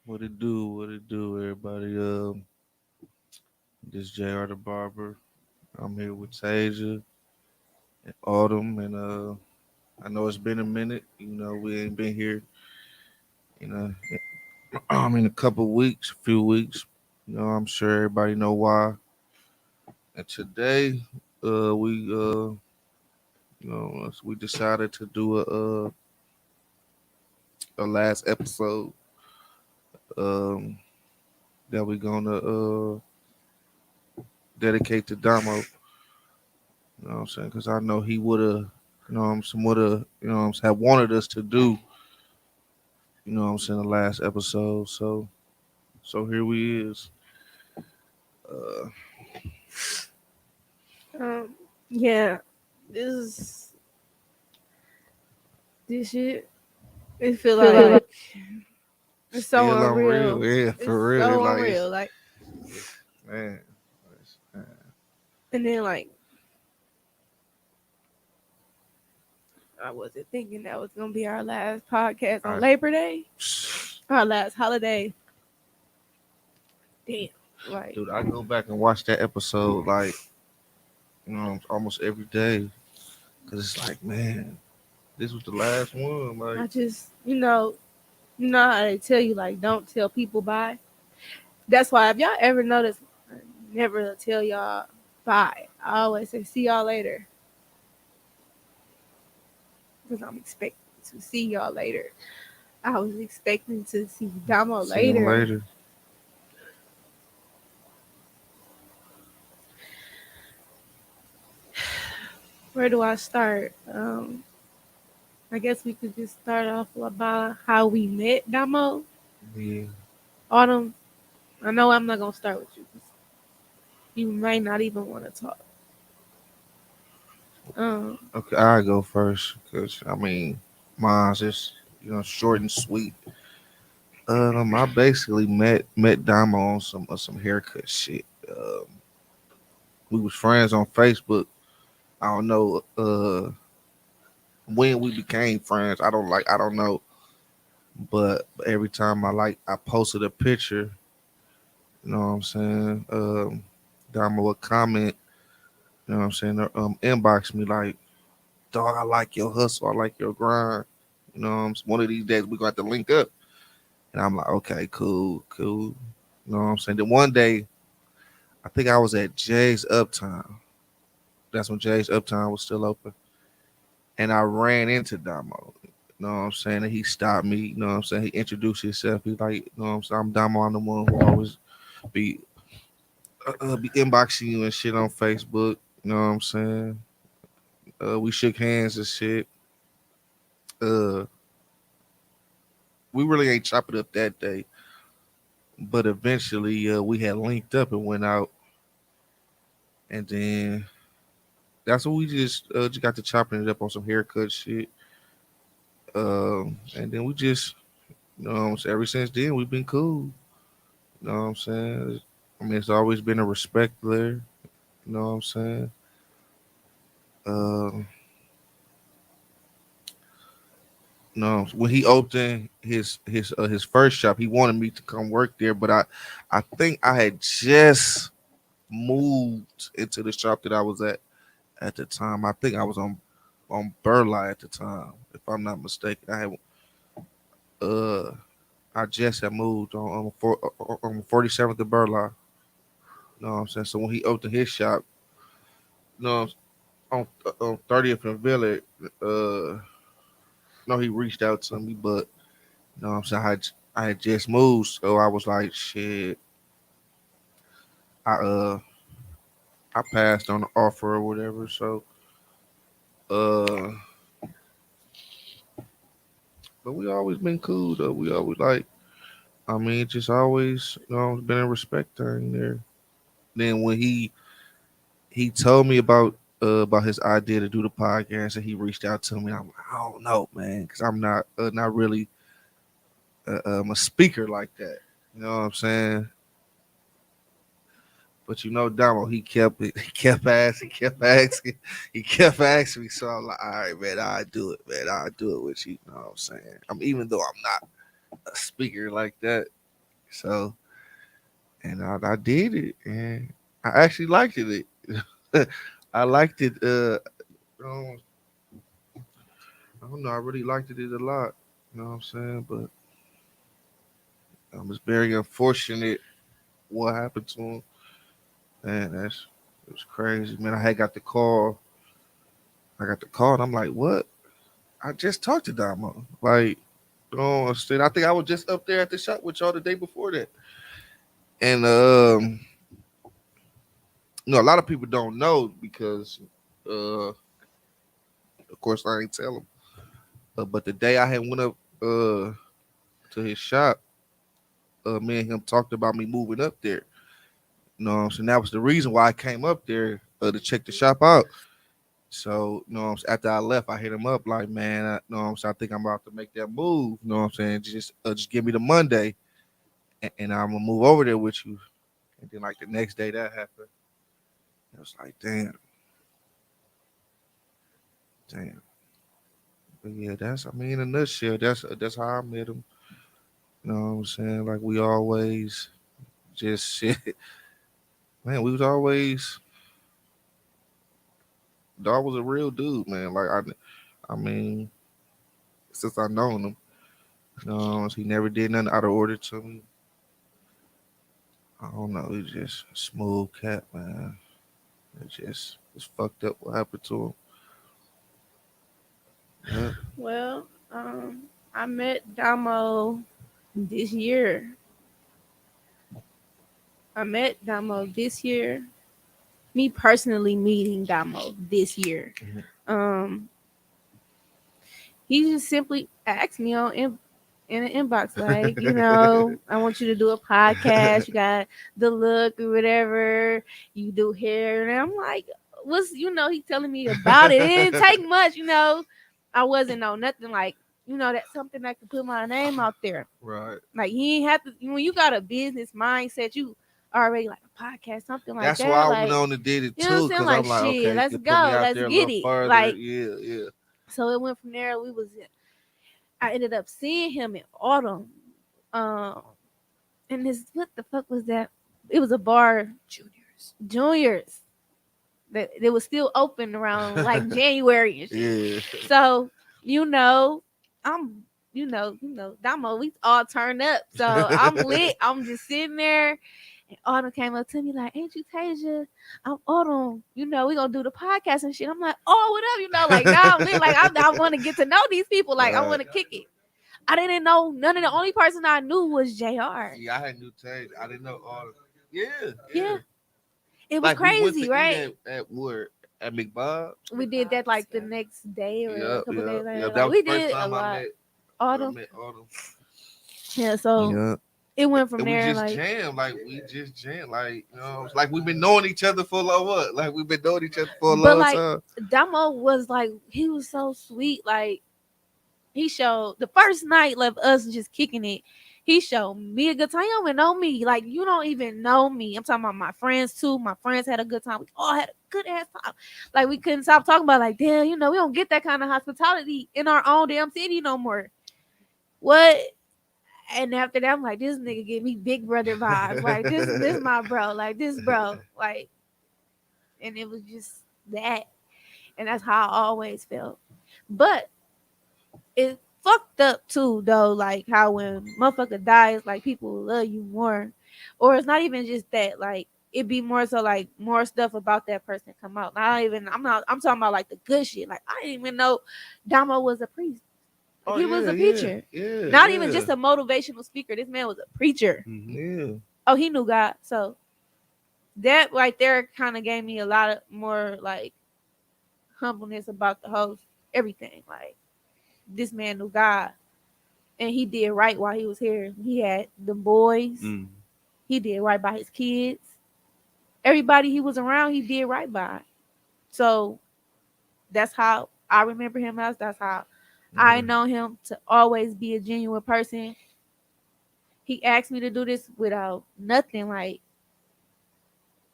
What it do? What it do, everybody? This JR the Barber. I'm here with Tasia and Autumn, and I know it's been a minute. We ain't been here in in a couple weeks, a few weeks. I'm sure everybody know why. And today, we decided to do a last episode um that we gonna dedicate to Damo. You know what I'm saying? Because I know he would have, some would have, have wanted us to do, the last episode. So here we is. Uh, Um, yeah, this this shit. It feel like it's so Still unreal, unreal. yeah, It's for real. It's so like, unreal. Like, man, and then like I wasn't thinking that was gonna be our last podcast on I, Labor Day, our last holiday. Damn, like dude, I go back and watch that episode like, almost every day, because it's like, man, this was the last one. Like, I just you know how they tell you like don't tell people bye. That's why if y'all ever notice, I never tell y'all bye. I always say see y'all later because I'm expecting to see y'all later. I was expecting to see Damo see him later. later. Where do I start? I guess we could just start off about how we met Damo. Yeah. Autumn, I know I'm not gonna start with you. 'Cause you might not even want to talk. Um, Okay, I go first, because I mean, mine's just short and sweet. I basically met Damo on some haircut shit. We was friends on Facebook. I don't know when we became friends. I don't know, but every time I posted a picture, you know what I'm saying. Damo would comment, you know what I'm saying, or, inbox me like, dog, I like your hustle, I like your grind. One of these days we gonna have to link up, and I'm like, okay, cool, cool. You know what I'm saying. Then one day, I think I was at Jay's Uptown. That's when Jay's Uptown was still open. And I ran into Damo. You know what I'm saying? And he stopped me. You know what I'm saying? He introduced himself. He's like, you know what I'm saying? I'm Damo. I'm the one who always be be inboxing you and shit on Facebook. You know what I'm saying? We shook hands and shit. Uh, we really ain't chop it up that day, but eventually we had linked up and went out, and then that's when we just got to chopping it up on some haircut shit. And then we just, ever since then we've been cool. You know what I'm saying? I mean, it's always been a respect there. You know what I'm saying? Um, no, when he opened his first shop, he wanted me to come work there, but I think I had just moved into the shop that I was at the time. I think I was on Burleigh at the time, if I'm not mistaken. Uh I just had moved on 47th of Burleigh. You know what I'm saying? So when he opened his shop, you know, on 30th and Village, uh, no, he reached out to me, but you know what I'm saying? I had just moved, so I was like, shit. I uh I passed on the offer or whatever. So uh, but we always been cool though. We always like. I mean, it just always been a respect thing there. Then when he told me about his idea to do the podcast, and he reached out to me. I'm like, I don't know, man, because I'm not really a speaker like that. You know what I'm saying? But Damo, he kept he kept asking, he kept asking me. So I'm like, all right, man, I do it, man, I do it with you. You know what I'm saying? Even though I'm not a speaker like that. So, and I did it, and I actually liked it. I liked it. Um, I don't know. I really liked it a lot. You know what I'm saying? But it's very unfortunate what happened to him. Man, it was crazy. Man, I had got the call. I got the call, and I'm like, what? I just talked to Damo. Like, oh, shit. I think I was just up there at the shop with y'all the day before that. And a lot of people don't know because, of course, I ain't tell them. But the day I had went up to his shop, me and him talked about me moving up there. You know what I'm saying? That was the reason why I came up there to check the shop out. So, after I left, I hit him up like, man, I think I'm about to make that move. You know what I'm saying? Just give me the Monday, and I'm gonna move over there with you. And then like the next day that happened, I was like, damn, damn. But yeah, I mean, in a nutshell, that's how I met him. You know what I'm saying? Like we always just shit, man. We was always, dog was a real dude, man. Like I mean, since I known him, he never did nothing out of order to me. I don't know. He's just a smooth cat, man. It's fucked up what happened to him. Yeah. Well, I met Damo this year. I met Damo this year. Me personally meeting Damo this year. Mhm. Um, he just simply asked me in an inbox, like, I want you to do a podcast. You got the look or whatever. You do hair, and I'm like, he telling me about it. It didn't take much. I wasn't know nothing like, that's something that could put my name out there. Right. Like he ain't have to. When you got a business mindset, you already like a podcast, something like That's why that. I went Like, on and did it you know what I'm too, saying? cause Like, I'm like, shit, okay, let's you put me go, out let's there a get little it. further. Like, Yeah, yeah. so it went from there. I ended up seeing him in autumn. Um, and this, what the fuck was that? It was a bar, juniors. That it was still open around like January and shit. Yeah. So I'm Damo, we all turned up. So I'm lit. I'm just sitting there. And Autumn came up to me like, "Ain't you Tasia? I'm Autumn. We gonna do the podcast and shit." I'm like, "Oh, what up?" Like now I'm lit. Like I want to get to know these people. Like I Right. want to kick it. I didn't know none of the only person I knew was Jr. Yeah, I had new taste. I didn't know all. Yeah, Yeah, yeah. it was Like we went to crazy, eat right? at where at McBob's. We did that like the next day or a Yep, couple yep, days later. yep. That Like was we the first did a time lot. I Autumn. met Autumn. Yeah, so Yeah. it went from And we there. just Like, jammed, like we just jammed, like it's like we've been knowing each other for like what? Like we've been knowing each other for a but long like time. Damo was like, he was so sweet. Like he showed the first night of us just kicking it. He showed me a good time. You don't even know me. Like you don't even know me. I'm talking about my friends too. My friends had a good time. We all had a good ass time. Like we couldn't stop talking about like, damn, we don't get that kind of hospitality in our own damn city no more. What? And after that, I'm like, this nigga give me big brother vibes. Like this my bro. Like this bro. Like, and it was just that, and that's how I always felt. But it fucked up too, though. Like how when motherfucker dies, like people love you more, or it's not even just that. Like it be more so like more stuff about that person come out. Not even I'm not. I'm talking about like the good shit. Like I didn't even know Damo was a priest. Like Oh he was yeah, a yeah, preacher. yeah, Not even yeah, just a motivational speaker. This man was a preacher. yeah. Oh, he knew God. So that right there kind of gave me a lot of more like humbleness about the whole everything. Like this man knew God, and he did right while he was here. He had the boys. Mm. He did right by his kids. Everybody he was around, he did right by. So that's how I remember him as. That's how I Yeah. know him to always be a genuine person. He asked me to do this without nothing, like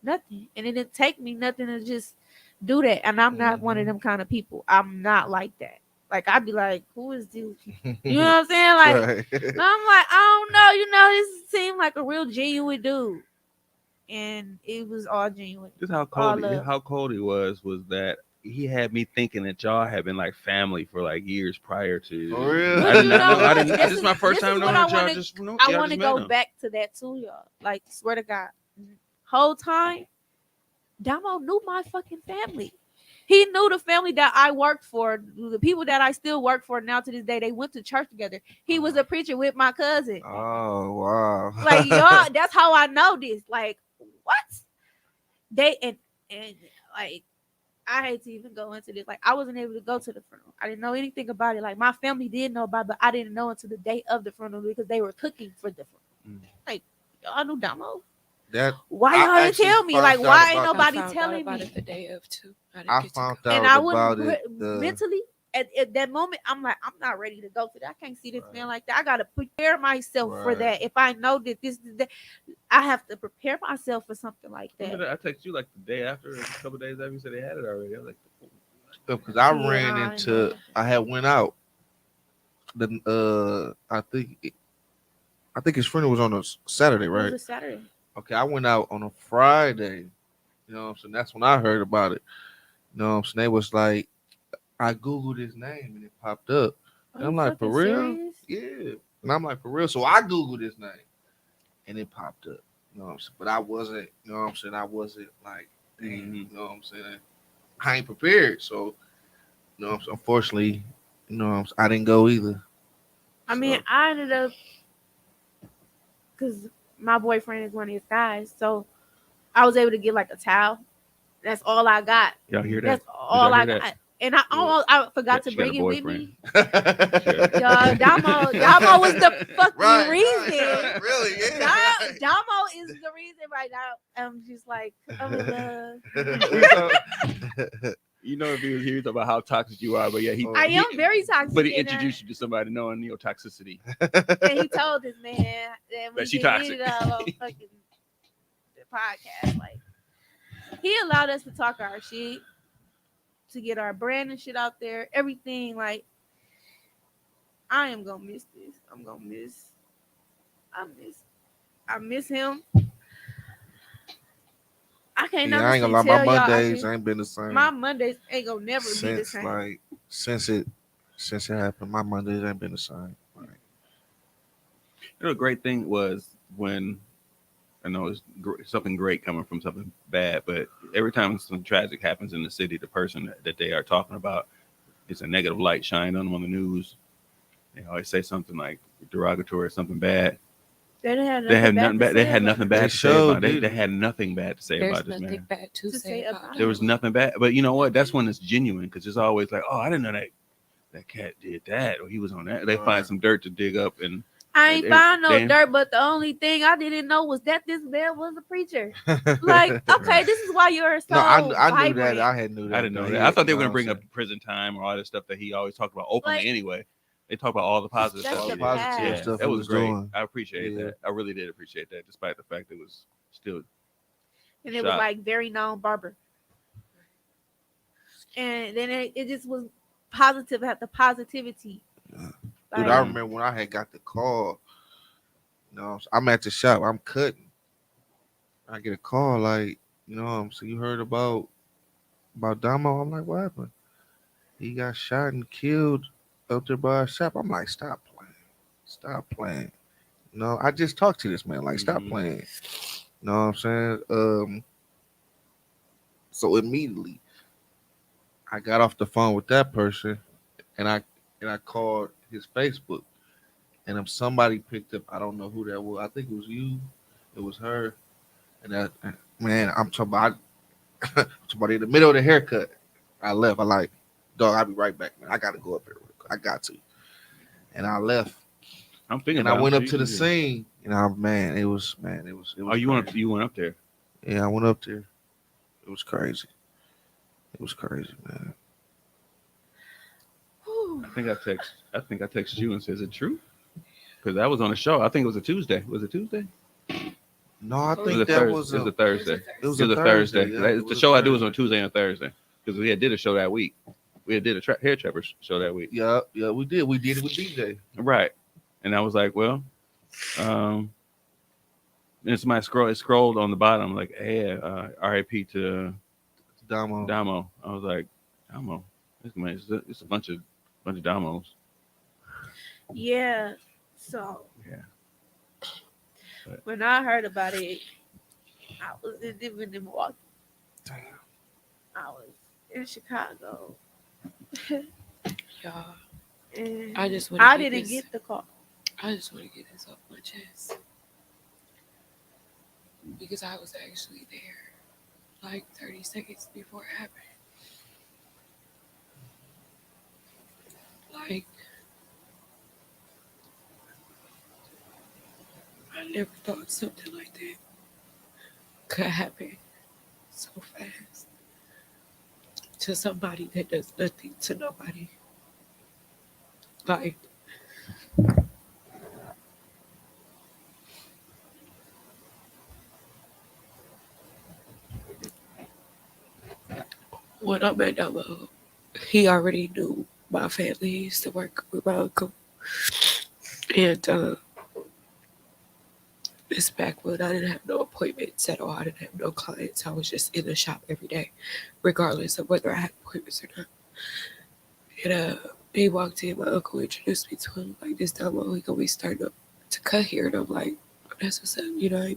nothing. And it didn't take me nothing to just do that. And I'm not one of Mhm. them kind of people. I'm not like that. Like I'd be like, who is this? You know what I'm saying? Like Right. I'm like, I don't know. This seemed like a real genuine dude, and it was all genuine. Just All love. how cold he was that he had me thinking that y'all had been like family for like years prior to. For real? I But did you not know know. I what? didn't. This is my first This is time what knowing I that y'all want to. just. I Y'all want to just met go him. back to that too, y'all. Like swear to God, whole time, Damo knew my fucking family. He knew the family that I worked for, the people that I still work for now to this day. They went to church together. He was a preacher with my cousin. Oh wow. Like y'all, that's how I know this. Like what? They and like I hate to even go into this. Like I wasn't able to go to the funeral. I didn't know anything about it. Like my family did know about it, but I didn't know until the day of the funeral because they were cooking for the funeral. Like y'all knew Damo. That Why I y'all didn't actually tell me? found Like out why ain't about nobody I found out telling about me? it the day of too. I didn't I get to found go. And out I about wouldn't it. mentally at that moment. I'm like, I'm not ready to go to that. I can't see this man like that. I gotta prepare myself for Right. that. If I know that this is that, I have to prepare myself for something like that. Remember that? I texted you like the day after, a couple days after you said they had it already. I was like, Because I Yeah, ran I into know. I had went out. I think his funeral was on a Saturday, It right? was a Saturday. Okay, I went out on a Friday. You know what I'm saying? That's when I heard about it. You know what I'm saying? They was like, I Googled his name and it popped up. Are And I'm you like, for fucking real? serious? Yeah. And I'm like, for real. So I Googled his name and it popped up. You know what I'm saying? But I wasn't, you know what I'm saying? I wasn't like, dang, you know what I'm saying? I ain't prepared. So, you know what I'm saying? Unfortunately, you know what I'm saying? I didn't go either. I So, mean, I ended up because my boyfriend is one of his guys, so I was able to get like a towel. That's all I got. y'all hear that? That's Did all y'all I hear got. that? And I forgot to She got a bring it with boyfriend. me. yeah. Damo was the fucking Right, reason. right. Really, yeah. Damo is the reason right now. I'm just like, I'm in love. You know, if he was here, talking about how toxic you are, but yeah, I am very toxic. But he introduced you to somebody knowing your toxicity. And he told this man that we That she did toxic. it all on fucking the podcast. Like he allowed us to talk our shit, to get our brand and shit out there, everything. Like I am gonna miss this. I miss him. I can't Yeah, I ain't honestly gonna lie. My tell y'all. Mondays ain't been the same My Mondays ain't gonna never be the since same. like since it happened. My Mondays ain't been the same. Like, You know, the great thing was when I know it's something great coming from something bad, but every time something tragic happens in the city, the person that they are talking about gets a negative light shined on them on the news. They always say something like derogatory or something bad. They had They had nothing nothing bad. They had about nothing it. bad They to say about sure it. They did. had nothing bad to say There's about this nothing man. bad to say about There it. was nothing bad, but you know what? That's when it's genuine because it's always like, oh, I didn't know that cat did that or he was on that. They find Right. some dirt to dig up, and I ain't found no they- dirt, but the only thing I didn't know was that this man was a preacher. Like, okay, this is why you're so no, I knew vibrant. that. I had knew that. I didn't know though. that. I thought they You were know gonna bring what up prison time or all this stuff that he always talked about openly. Like- Anyway, they talk about all the positive That's stuff. the he did. positive Yeah, stuff that he was was great. doing. I appreciate Yeah. that. I really did appreciate that, despite the fact it was still. And it was Shot. like very known barber. And then it just was positive, had the positivity. Dude, I remember when I had got the call. You know, I'm at the shop. I'm cutting. I get a call like, you know, so you heard about Damo? I'm like, what happened? He got shot and killed up there by a shop. I'm like, stop playing. Stop playing. No, I just talked to this man. Like, stop Mhm. playing. You know what I'm saying? So immediately I got off the phone with that person and I called his Facebook. And if somebody picked up, I don't know who that was. I think it was you. It was her. And that man, I'm talking about somebody in the middle of the haircut. I left. I like, dog, I'll be right back, man. I gotta go up there real quick. I got to. And I left. I'm thinking. And I about went it. up to the scene. And it was Oh, you went up? You went up there? Yeah, I went up there. It was crazy. It was crazy, man. I think I texted you and said, "Is it true?" Because that was on the show. I think it was a Tuesday. Was it Tuesday? No, I It was think a that Thursday. was It was a a Thursday. it was It was a a Thursday. Thursday. Yeah, it The was show a I do was on Thursday. Tuesday and Thursday because we had did a show that week. we did a hair trapper show that week. Yeah, we did. We did it with DJ. Right. And I was like, well, and somebody scrolled on the bottom like, hey, RIP to Damo. Damo. I was like, Damo. It's a bunch of Damos. Yeah. So Yeah. But when I heard about it, I was in Milwaukee. Damn. I was in Chicago. Y'all, And I just wanna I get didn't this- get the call. I just want to get this off my chest because I was actually there like 30 seconds before it happened. Like, I never thought something like that could happen so fast to somebody that does nothing to nobody. Like, when I met Damo, he already knew my family. He used to work with my uncle. And it's back when I didn't have no appointments at all. I didn't have no clients. I was just in the shop every day, regardless of whether I had appointments or not. And he walked in, my uncle introduced me to him, like, this Damo, he gonna be starting up to cut here. And I'm like, that's what's up, you know,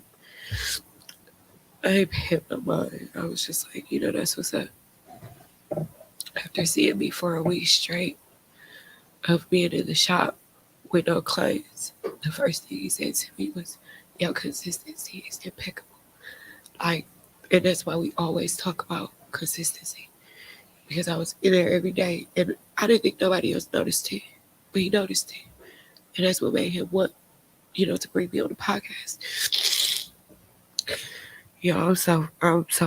I ain't paying no mind. I was just like, you know, that's what's up. After seeing me for a week straight of being in the shop with no clients, the first thing he said to me was, your consistency is impeccable. Like, and that's why we always talk about consistency. Because I was in there every day and I didn't think nobody else noticed it, but he noticed it. And that's what made him want, you know, to bring me on the podcast. Yo, I'm so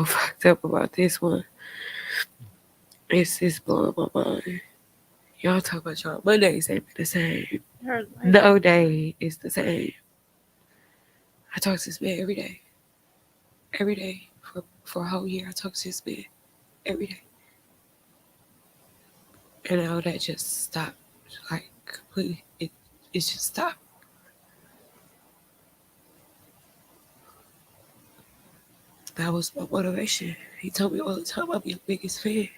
fucked up about this one. It's blowing my mind. Y'all talk about y'all Mondays ain't the same. No day is the same. I talk to this man every day. Every day. For a whole year, I talk to this man every day. And now that just stopped. Like, completely. It just stopped. That was my motivation. He told me all the time I'm your biggest fan.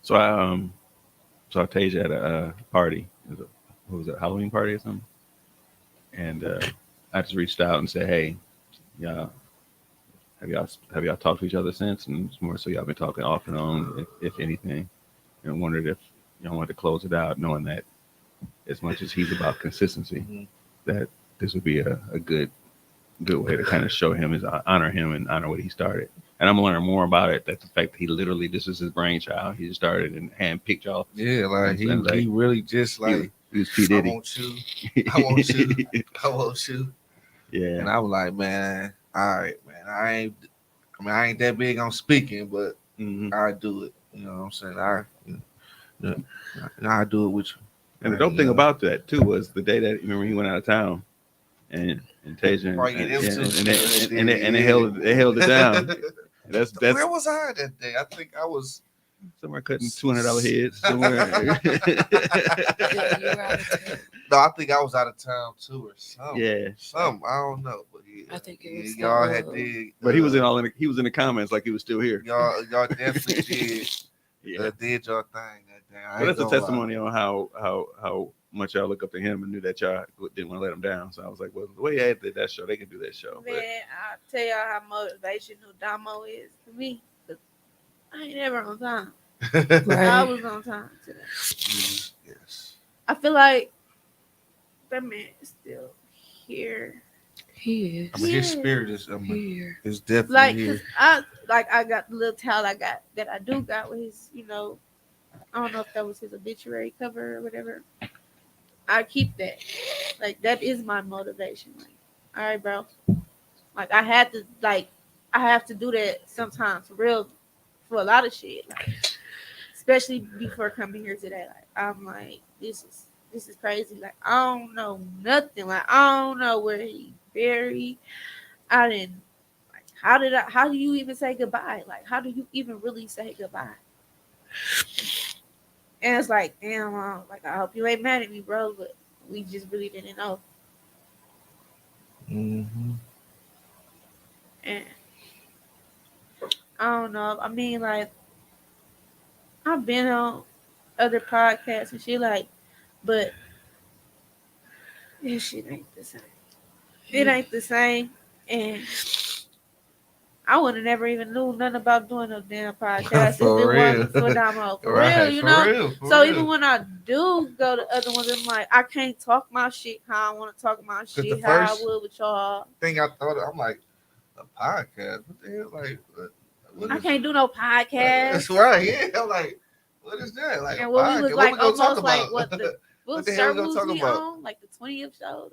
so I saw Tasia at a party. What was it, Halloween party or something? And I just reached out and said, hey, yeah, have y'all talked to each other since? And it's more so y'all been talking off and on, if anything. And wondered if y'all wanted to close it out, knowing that as much as he's about consistency, that this would be a good way to kind of show him honor him and honor what he started. And I'm gonna learn more about it. That's the fact that he literally, this is his brainchild. He just started and handpicked y'all. Yeah, like he really just like he was P Diddy. I want you, I want you, I want you. Yeah. And I was like, man, all right, man. I ain't that big on speaking, but I do it. You know what I'm saying? I do it with you. And the dope thing about that too was the day that, remember, he went out of town and Tasia and they held it down. That's where was I that day? I think I was somewhere cutting $200 heads somewhere. No, I think I was out of town too or something. Yeah, something I don't know, but yeah, I think it was y'all had did. But he was in the comments like he was still here. Y'all definitely did. Yeah, did y'all thing that day. But that's a testimony on how much y'all look up to him and knew that y'all didn't want to let him down. So I was like, well, the way he did that show, they can do that show. Man, I'll tell y'all how motivational Damo is to me. I ain't never on time. I was on time today. Yes. I feel like that man is still here. He is. I mean, his spirit is here. Is definitely like, here. I got the little towel I do got with his, you know, I don't know if that was his obituary cover or whatever. I keep that. Like, that is my motivation. Like, all right, bro. Like, I have to do that sometimes for real, for a lot of shit. Like, especially before coming here today. Like, I'm like, this is crazy. Like, I don't know nothing. Like, I don't know where he buried. I didn't. Like, how do you even say goodbye? Like, how do you even really say goodbye? And it's like, damn, like, I hope you ain't mad at me, bro, but we just really didn't know. Mm-hmm. And I don't know. I mean, like, I've been on other podcasts and shit, like, but this shit ain't the same. It ain't the same. And I would have never even knew nothing about doing a damn podcast if For it real. wasn't for Damo. For Right, real, you for know? real, for So real. even when I do go to other ones, I'm like, I can't talk my shit how I want to talk my the shit, how I first- would with y'all. Thing I thought, I'm like, a podcast? What the hell? Like, what I is- can't do no podcast. That's right. Yeah, I'm like, what is that? Like, And a what we podcast? was What like we gonna talk almost like about? what What the hell show we gonna was talk we about? on? Like the 20th show?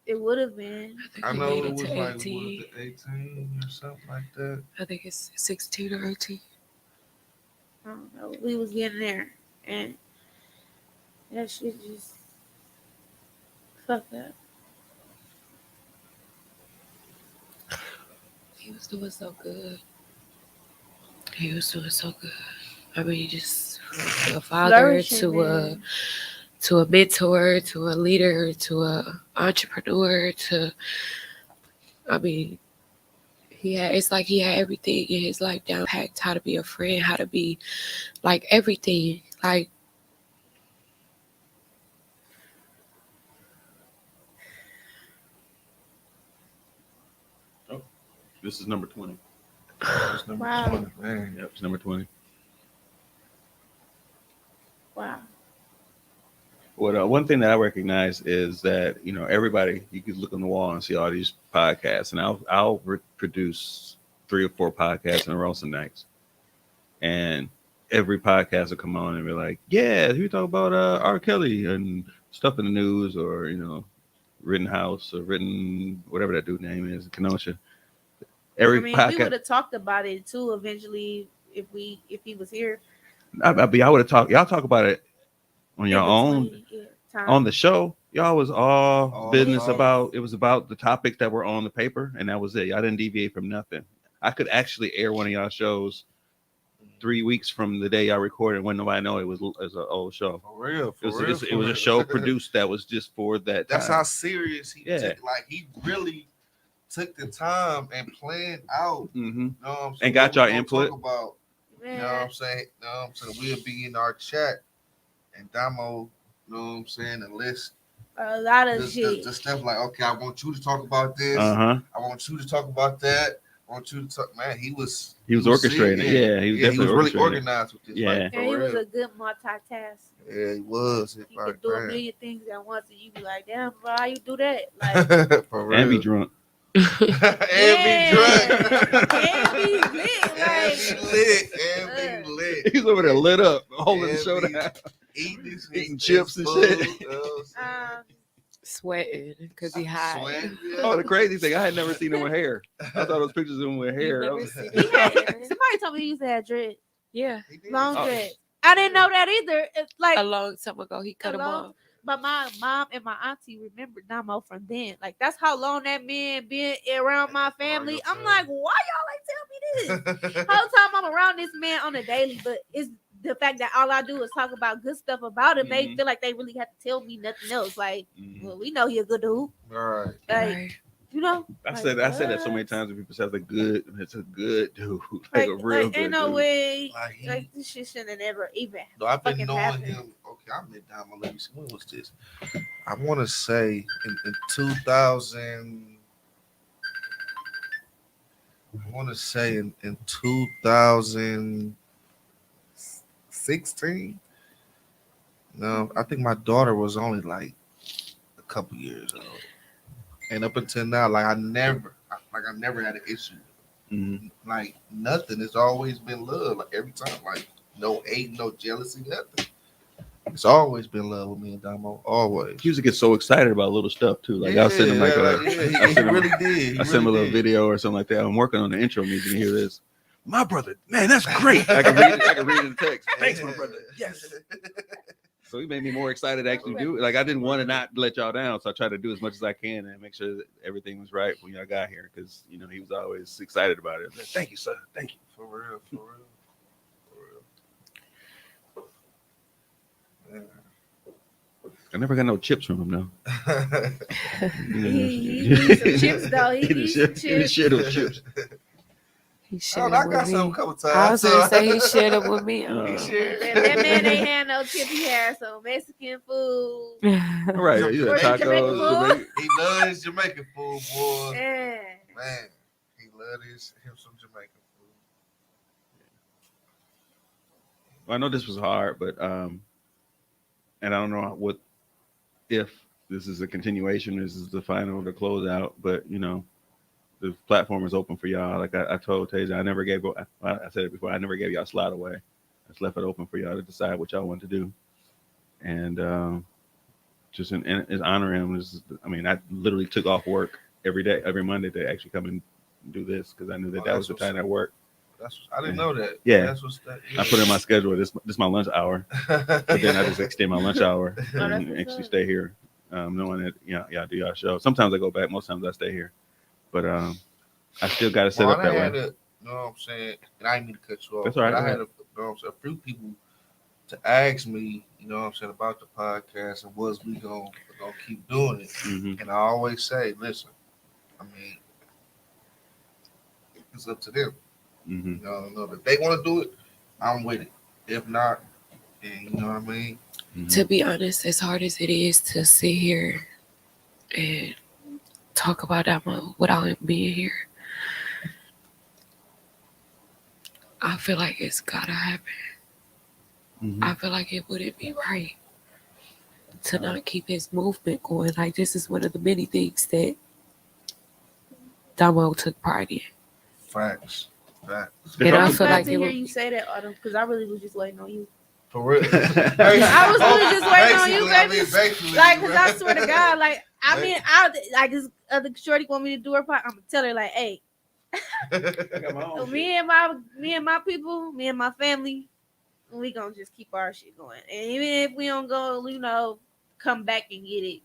It would have been. think I we know made it it was to like 18. what, 18 or something like that. I think it's 16 or 18. I don't know. We was getting there. And that shit just fucked up. He was doing so good. He was doing so good. I mean, just a father Flourishing, to man. a mentor, to a leader, to a entrepreneur, to, I mean, it's like he had everything in his life down packed, how to be a friend, how to be like everything. Like, This is number 20. It's number Wow. 20, man. Yep, it's number 20. Wow. What one thing that I recognize is that everybody, you can look on the wall and see all these podcasts, and I'll produce 3 or 4 podcasts in a row some nights, and every podcast will come on and be like, yeah, we talk about R. Kelly and stuff in the news, or Rittenhouse or Ritten, whatever that dude name is, Kenosha. Every I mean, we podcast, would have talked about it too eventually if he was here. I would have talked. Y'all talk about it on your in own. between, time. On the show, y'all was all All business about- about it was about the topics that were on the paper, and that was it. Y'all didn't deviate from nothing. I could actually air one of y'all shows 3 weeks from the day y'all recorded when nobody know it was an old show. For real, It was, for real. it was a show produced that was just for that. That's time. how serious he Yeah. took. Like, he really took the time and planned out. Mhm. You know what I'm saying? And got What we y'all gonna input. talk about, you know what I'm saying? You know what I'm saying? We'll be in our chat, and Damo, you know what I'm saying, the list, A lot of the shit. stuff like, okay, I want you to talk about this. Uh-huh. I want you to talk about that. I want you to talk. Man, he was orchestrating. serious. Yeah, he was definitely he was really orchestrating. organized with this. Yeah. Like, And for he was real. a good multitask. Yeah, he was. He Like, could do a man. million things at once, and you be like, "Damn, bro, how you do that?" Like, For real. And be drunk. and yeah, be drunk. and be lit, like, and be lit. He's over there lit up, holding the And show be- down. Eating chips and food, shit. you know what I'm saying? sweating because he high. Sweating, yeah. Oh, the crazy thing, I had never seen him with hair. I thought those pictures of him with hair. I never was- seen he had, hair? somebody told me he used to have dread, Yeah, He did. long Oh. dread. I didn't know that either. It's like, a long time ago he cut him long- off. but my mom and my auntie remember Damo from then. Like, that's how long that man been around my family. I'm like, why y'all ain't tell me this? Whole time I'm around this man on a daily, but it's the fact that all I do is talk about good stuff about him. They Mhm. feel like they really have to tell me nothing else. Like, Mhm. well, we know he a good dude. All right. Like, Right. you know, I like, said that so many what? times when people say it's a good dude, like a real like, good ain't no dude. way. Like, he- Like, this shit shouldn't have never even. No, I've been fucking knowing happened. him. Okay, I met Damo. Let me see. When was this? I want to say in 2000. I want to say in 2016. No, I think my daughter was only like a couple years old, and up until now, like I never had an issue. Mhm. Like nothing. It's always been love. Like every time, like no hate, no jealousy, nothing. It's always been love with me and Damo. Always. He used to get so excited about little stuff too. Like I'll send him he I really did. send him a little video or something like that. I'm working on the intro music. And hear this. my brother, man, that's great. I can read it. I can read it in the text. Thanks, my brother. Yes. So he made me more excited to actually do it. Like I didn't want to not let y'all down, so I tried to do as much as I can and make sure that everything was right when y'all got here. Because he was always excited about it. Like, thank you, sir. Thank you. For real. Yeah. I never got no chips from him though. He needs some chips though. He needs some chips. Share those chips. He Oh, shared I it got with some a me. couple I times. was gonna say he shared it with me. He shared. That man ain't had no chip. He had some Mexican food. All right, Some you had Jamaican tacos. food. He loves Jamaican food, boy. Yeah. Man, he loves him some Jamaican food. Well, I know this was hard, but and I don't know what if this is a continuation, this is the final, the closeout, but the platform is open for y'all. Like I told Tasia, I said it before, I never gave y'all slot away. I just left it open for y'all to decide what y'all want to do. And just in honor him. I literally took off work every day, every Monday to actually come and do this because I knew that was the time at work. I didn't know that. Yeah. That's what's that. I put in my schedule. This my lunch hour, but then I just extend my lunch hour and actually stay here, knowing that y'all do y'all show. Sometimes I go back. Most times I stay here, but I still got to set up that way. You know what I'm saying? And I didn't mean to cut you off. That's all right. I had a few people to ask me, you know what I'm saying, about the podcast and was we gonna keep doing it. Mm-hmm. And I always say, listen, I mean, it's up to them. Mm-hmm. You know, if they want to do it, I'm with it. If not, then you know what I mean? Mm-hmm. To be honest, as hard as it is to sit here and talk about Emma without him being here, I feel like it's gotta happen. Mm-hmm. I feel like it wouldn't be right to not keep his movement going. Like this is one of the many things that Damo took pride in. Facts. And I I'm feel glad like to it hear would, you say that, Autumn, because I really was just waiting on you. For real. I was really just waiting on you, baby. Basically, Like, because I swear to God, like, I mean, like this other shorty want me to do her part. I'm gonna tell her like, hey, me and my people, me and my family, we gonna just keep our shit going. And even if we don't go, come back and get it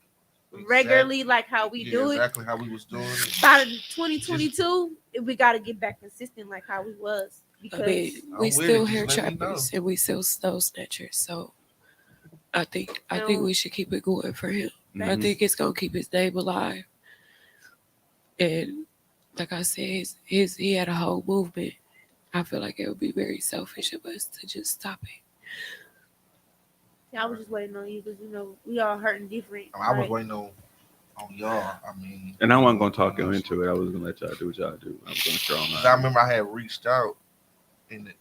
regularly, like how we do it. Exactly how we was doing it. By 2022, we gotta get back consistent like how we was. Because I mean, we with still it, hair just let me trappers and we still snow snatchers. So I think we should keep it going for him. Mm-hmm. I think it's gonna keep his name alive. And like I said, he had a whole movement. I feel like it would be very selfish of us to just stop it. I was just waiting on you because we all hurting different. I was waiting on y'all. I mean, And I wasn't gonna talk you into it. I was gonna let y'all do what y'all do. I was gonna strong out. I remember I had reached out in the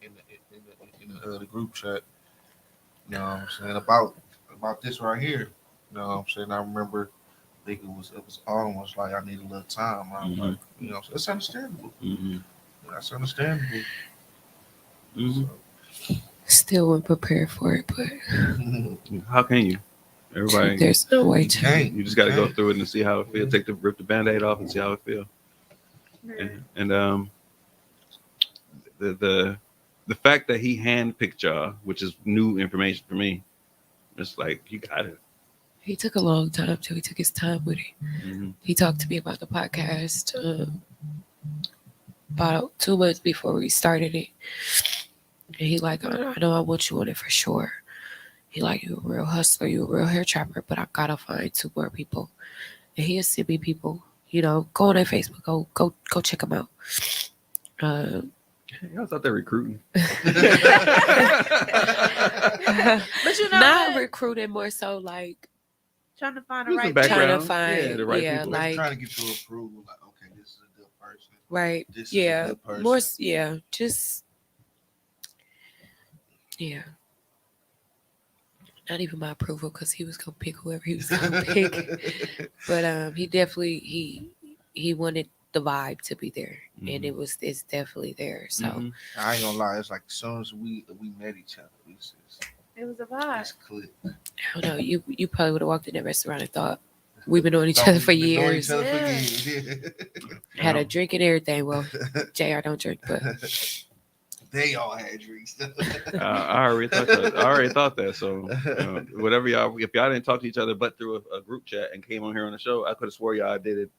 group chat. You know what I'm saying about this right here. You know what I'm saying? I remember. I think it was almost like I need a little time. I was like, it's understandable. Mm-hmm. That's understandable. Mm-hmm. So. Still wasn't prepared for it, but How can you? Everybody, there's no way to. you just got to go through it and see how it feels. Rip the Band-Aid off and see how it feels. And the fact that he handpicked y'all, which is new information for me, it's like you got it. He took a long time too. He took his time with it. Mm-hmm. He talked to me about the podcast about 2 months before we started it. And he like, I know I want you on it for sure. He like, you a real hustler, you a real hair trapper, but I gotta find 2 more people. And he has sent me people, go on their Facebook, go check them out. Y'all thought they're recruiting. But not recruiting, more so like trying to find the right background. Trying to find, the right people. like trying to get your approval. Like, okay, this is a good person. right, This is a good person. more, just not even my approval because he was gonna pick whoever he was gonna pick. But he definitely he wanted the vibe to be there, and it's definitely there. So I ain't gonna lie, it's like as soon as we met each other, it was a vibe. it's clicked. I don't know. You probably would have walked in that restaurant and thought we've been knowing each other for years. Yeah. Had a drink and everything. Well, JR don't drink, but they all had drinks. I already thought that. I already thought that. So whatever y'all, if y'all didn't talk to each other but through a group chat and came on here on the show, I could have swore y'all did it.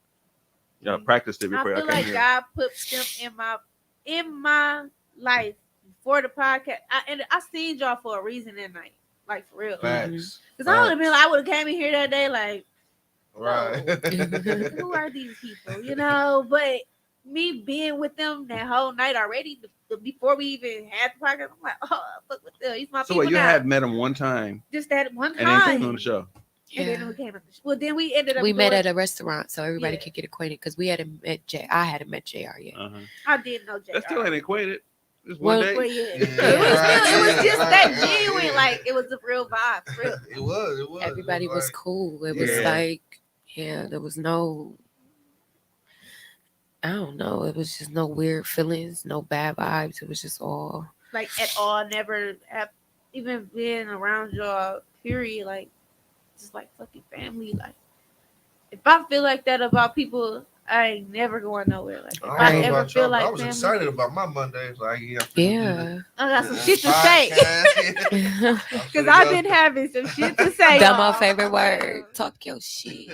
Y'all practiced it I before y'all feel came like here. God put them in my life for the podcast. I seen y'all for a reason that night, like for real. Facts. Because I would have been like, I would have came in here that day like, Right. who are these people? You know, but me being with them that whole night already, before we even had the podcast, I'm like, oh, fuck with them. He's my So people you now. had met him one time, Just that one and then time. came on the show. And then we came on the show. Well, then we ended up. We met doing- at a restaurant so everybody Yeah. could get acquainted because we hadn't met I hadn't met JR yet. I didn't know JR. That still ain't equated. Just one Well, day. Well, yeah. Yeah, It was just right, that right, genuine, yeah. like it was a real vibe. For real. It was. Everybody was like, cool. It was Yeah. like, there was no, I don't know. It was just no weird feelings, no bad vibes. It was just all. Like at all, never have even been around y'all. Period. Like just like fucking family. Like if I feel like that about people, I ain't never going nowhere. Like if I don't know ever about feel y'all, but like I was family, excited about my Mondays. Like, Yeah. I got some shit to say. Because I've been having some shit to say. That's my y'all. favorite word. Talk your shit.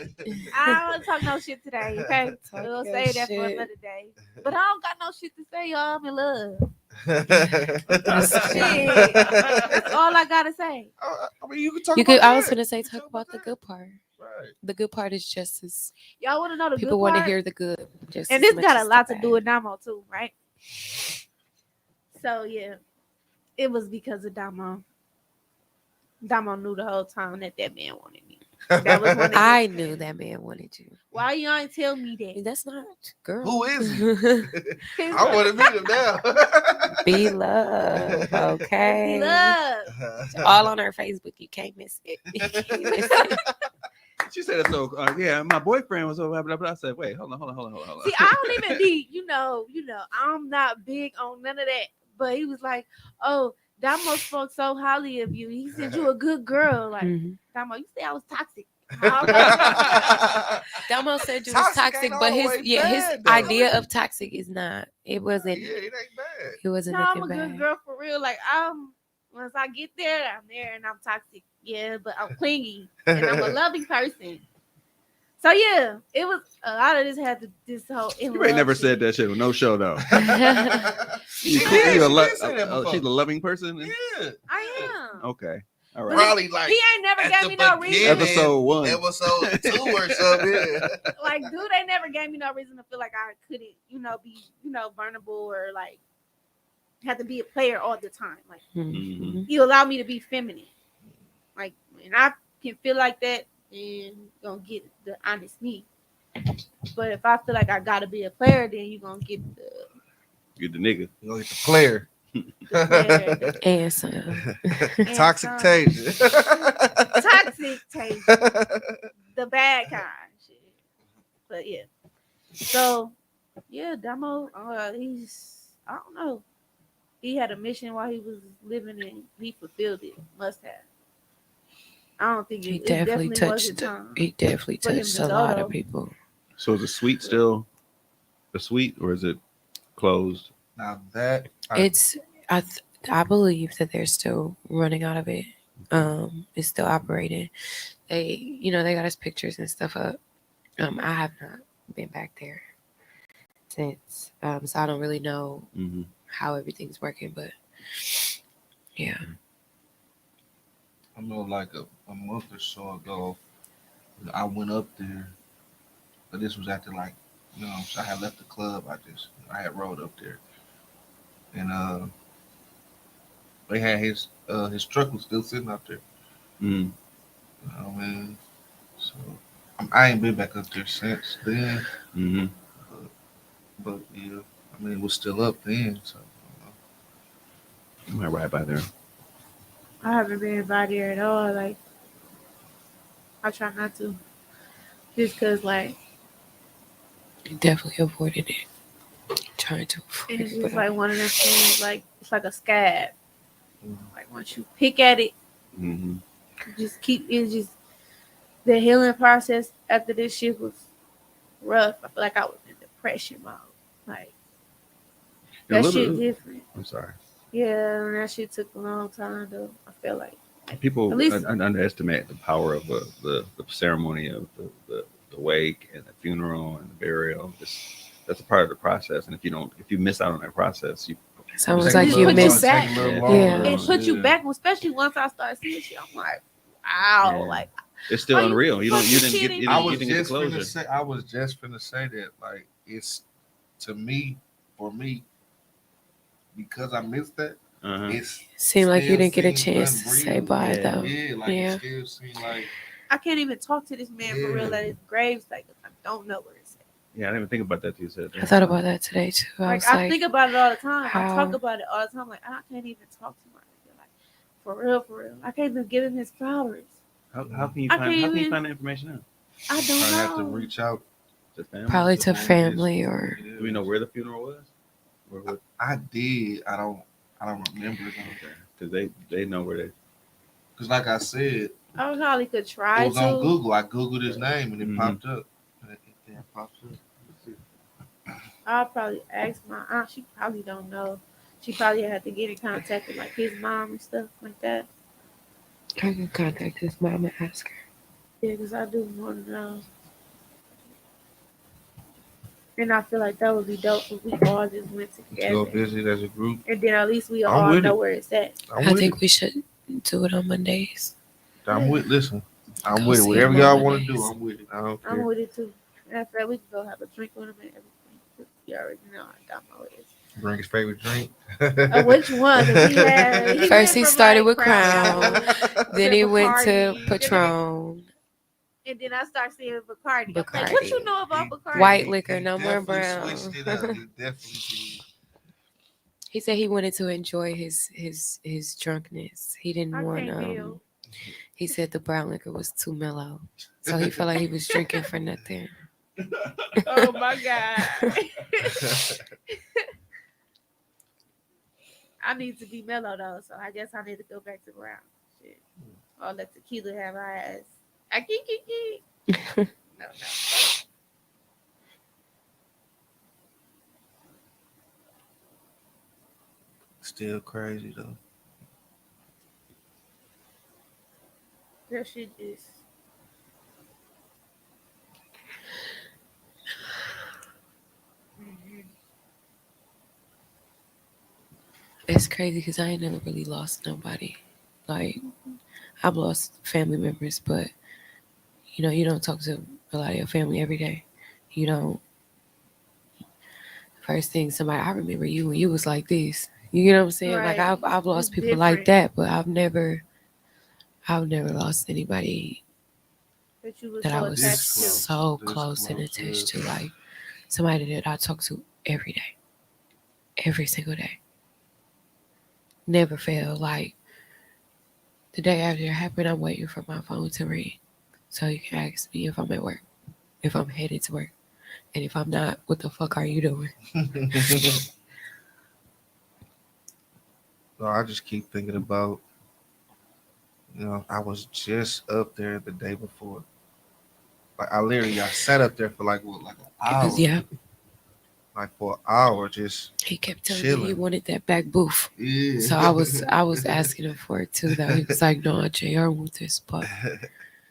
I don't want to talk no shit today, okay? Talk We'll your say that for shit. another day. But I don't got no shit to say, y'all. I'm in love. That's Shit. That's all I gotta say. I mean, you can talk You about could. I that. was gonna say You can talk about the that. good part. Right. The good part is just as Y'all want to know the people good want to part? hear the good. Just And as this much got a as the lot to bad. do with Damo too, right? So yeah, it was because of Damo. Damo knew the whole time that man wanted me. That was one of I his knew things. that man wanted you. Why you ain't tell me that? That's not girl. Who is he? I want to meet him now. Be love, okay? Be love. All on her Facebook. You can't miss it. You can't miss it. She said it so. Yeah, my boyfriend was so blah blah blah. I said, wait, hold on. See, I don't even be, I'm not big on none of that. But he was like, oh, Damo spoke so highly of you. He said you a good girl. Like, Mhm. Damo, you say I was toxic. Damo said you was Toxic toxic, ain't but his always bad, though. idea of toxic is not. It wasn't. Yeah, it ain't bad. It wasn't No, I'm nothing a bad. good girl for real. Like, once I get there, I'm there and I'm toxic. Yeah, but I'm clingy and I'm a loving person. So yeah, it was a lot of this had to this whole. You ain't never said that shit on no show though. She You did. a She did say that before. she's a loving person. Yeah. I am. Okay. All right. Probably like He ain't never at gave the me no reason. beginning, Episode 1. Episode 2 or something. Yeah. Like, dude, they never gave me no reason to feel like I couldn't, be, vulnerable or like have to be a player all the time. Like, Mhm. he allowed me to be feminine. Like, and I can feel like that and gonna get the honest me. But if I feel like I gotta be a player, then you gonna get the Get the nigga. You gonna get the player. player, And some. Toxic taste. toxic taste, the bad kind. Shit. But yeah. So yeah, Damo, he's I don't know. He had a mission while he was living and he fulfilled it. Must have. I don't think He it definitely wasn't touched. time. He definitely for him touched to a go, lot though. of people. So is the suite still a suite or is it closed? Now that I believe that they're still running out of it. It's still operating. They got his pictures and stuff up. I have not been back there since. So I don't really know Mm-hmm. how everything's working, but yeah. I know like a month or so ago, I went up there, but this was after like, so I had left the club. I had rode up there, and they had his truck was still sitting out there. Mm-hmm. You know what I mean? So I ain't been back up there since then. Mm-hmm. But yeah, I mean it was still up then. So I might ride by there. I haven't been by there at all. Like, I try not to. Just because, like, He definitely avoided it. Trying to avoid it's it. just But like one of them things, like, it's like a scab. Mhm. Like, once you pick at it, Mm-hmm. it's just, the healing process after this shit was rough. I feel like I was in depression mode. Like, that shit different. I'm sorry. Yeah, and that shit took a long time though. I feel like People at least underestimate the power of the ceremony of the wake and the funeral and the burial. That's a part of the process, and if you miss out on that process, you It's almost Take a like just you little put you longer, miss. take back. a little Yeah. longer. Yeah. It put you Yeah. back, especially once I started seeing shit. I'm like, wow, Yeah. like it's still are you unreal. You fucking didn't get kidding you I didn't, you was me? didn't get the just finna closure. say. I was just finna say that. Like it's to me, for me, because I missed that. Uh-huh. It's Seemed like you still didn't get a seems chance to say unreal. bye Yeah. though. Yeah, like it Yeah. still seems like I can't even talk to this man for real Yeah. at his gravesite. I don't know where it's at. Yeah, I didn't even think about that till you said I that. thought about that today too. I Like was I like, think about it all the time. I how? talk about it all the time. Like I can't even talk to my nigga. Like for real, for real. I can't even give him his flowers. How can you I find can't how can you even- find that information out? I don't I have to know. reach out. To family? Probably to to families. family or Do we know where the funeral was? Or what? I did. I don't remember though. Because they know where they. Cause like I said, I probably could it try was on to. Google. I googled his name and it Mhm. popped up. It popped up. I'll probably ask my aunt. She probably don't know. She probably had to get in contact with like his mom and stuff like that. I can contact his mom and ask her. Yeah, because I do want to know. And I feel like that would be dope if we all just went To go together. visit as a group. And then at least we I'm all with know it. where it's at. I'm I with think it. we should do it on Mondays. I'm with. Listen, I'm Go with it. see Whatever him y'all on want to do, Mondays. I'm with it. I don't I'm care. with it too. After that, we can go have a drink with him and everything. You already know I got my list. Bring his favorite drink. Which one? 'Cause First went he from, started like, with Crown Crown, Apple then he went to Bacardi, Patron, and then I start seeing Bacardi. I'm like, what you Bacardi, know about Bacardi? white liquor, He no more definitely brown. switched it up. He definitely He said he wanted to enjoy his drunkenness. He didn't I want can't deal. he said the brown liquor was too mellow. So he felt like he was drinking for nothing. Oh my god. did. I need to be mellow though, so I guess I need to go back to brown. Shit. Or let tequila have our ass. I keep. No. Still crazy though. That shit is. It's crazy because I ain't never really lost nobody. Like I've lost family members, but you don't talk to a lot of your family every day. You don't. First thing, somebody I remember you when you was like this. You know what I'm saying? Like Right. I've lost It's people like different. that, but I've never lost anybody That you was that I so was This attached to. close. so This close and close. attached to. Yeah. Like somebody that I talk to every day, every single day. Never fail. Like the day after it happened, I'm waiting for my phone to ring so you can ask me if I'm at work, if I'm headed to work, and if I'm not, what the fuck are you doing? No, I just keep thinking about, I was just up there the day before. Like I sat up there for like an hour. Yeah, Like for an hour, just he kept telling me he chilling. wanted that back booth. Yeah. So I was asking him for it too though. He was like, no, JR wants this, but I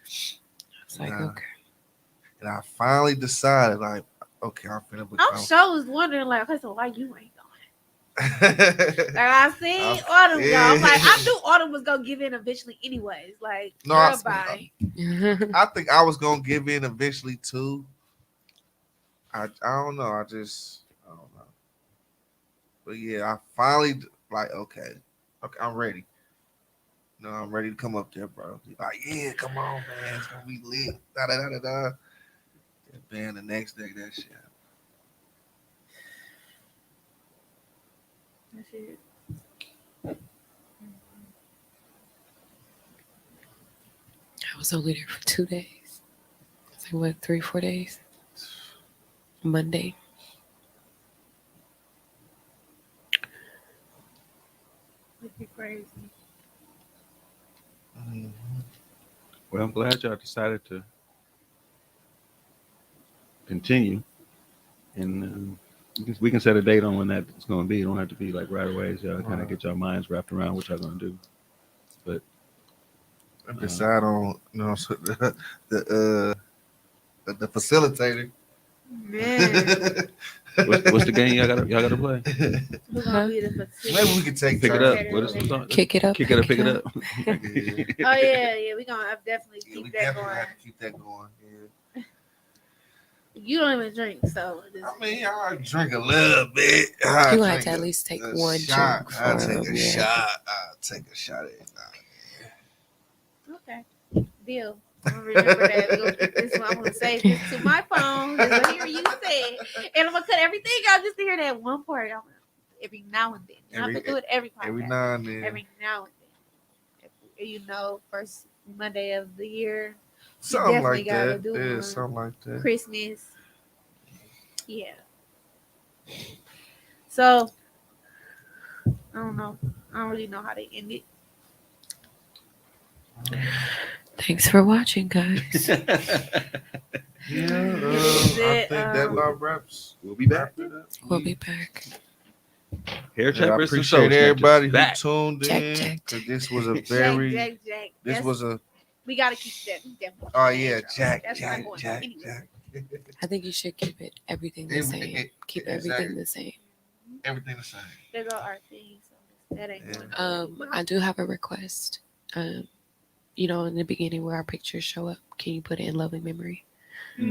was like, Nah. okay. And I finally decided, like, okay, I'm finna I'm become. sure was wondering like, okay, so why you ain't going? Like I I seen Autumn go. I'm like, I yeah. knew Autumn was gonna give in eventually anyways. Like, No, girl, bye. I think I was gonna give in eventually too. I don't know. I don't know. But yeah, I finally like okay, I'm ready. No, I'm ready to come up there, bro. Like, yeah, come on, man, it's gonna be lit. Da da da da da. And then the next day, that shit. That shit. I was only there for 2 days. It's like what, 3, 4 days? Monday. It'd be crazy. Mhm. Well, I'm glad y'all decided to continue, and We can set a date on when that's going to be. It don't have to be like right away. So y'all kind Right. of get your minds wrapped around what y'all going to do. But Decide on so the facilitator. Man, what's the game y'all got to play? who's gonna be the Maybe we can take Pick it turns. up. What is the song? Kick it up. Kick it up. Pick it up. Oh yeah, we gonna definitely Yeah, keep we that definitely going. have to keep that going. Yeah. You don't even drink, so I mean, I drink a little bit. I You gonna have drink to at a- least take a one shot. drink I for take a yeah. shot. I take a shot every now okay. Deal. I'm gonna remember that. We're gonna keep this one. I'm gonna save this to my phone just to hear you say it. And I'm gonna cut everything out just to hear that one part. Every now and then. You don't have to do it every podcast. every now and then. Every now and then. First Monday of the year. Something definitely like gotta that. do Yeah, one. something like that. Christmas. Yeah. So I don't know. I don't really know how to end it. Thanks for watching, guys. Yeah, Is I it, think that about wraps. We'll be back. wrapped it up. We'll be back. Hair Yeah, I Trappers and Soul appreciate everybody who Snatchers. tuned Jack, in. Jack, 'Cause Jack. this was a very. Jack. This That's- was a. We gotta keep that. We definitely Oh keep that yeah, intro. Jack, That's Jack, not going Jack, anywhere. Jack. I think you should keep everything the same. Keep everything the same. Everything the same. There go our thing. So that ain't going I do have a request. In the beginning where our pictures show up, can you put it in loving memory? Yeah,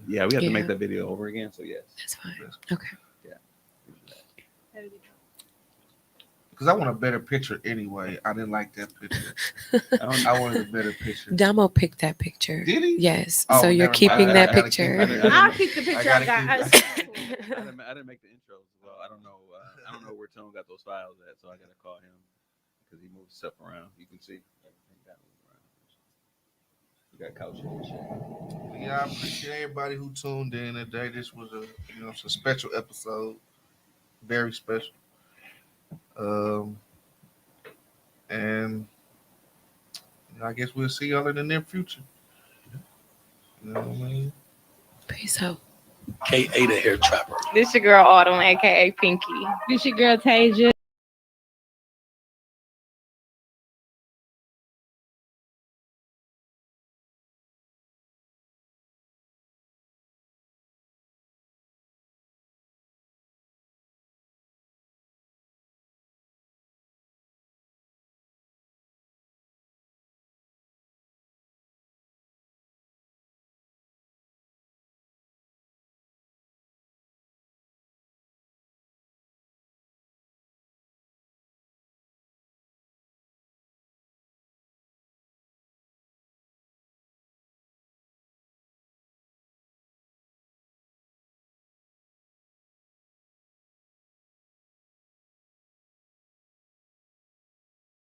we have to make Yeah. that video over again. So yes. That's fine. Okay. Because I want a better picture anyway. I didn't like that picture. I wanted a better picture. Damo picked that picture. Did he? Yes. Oh, so you're never mind. keeping I that gotta picture. I'll keep the picture I gotta got. keep- I didn't make the intros as well. I don't know. I don't know where Tone got those files at, so I gotta call him because he moves stuff around. You can see everything got moved around. We got couches and shit. Yeah, I appreciate everybody who tuned in today. This was it's a special episode, very special. And I guess we'll see y'all in the near future. You know what I mean? Peace out. K8 a hair trapper. This your girl Autumn, aka Pinky. This your girl Tasia.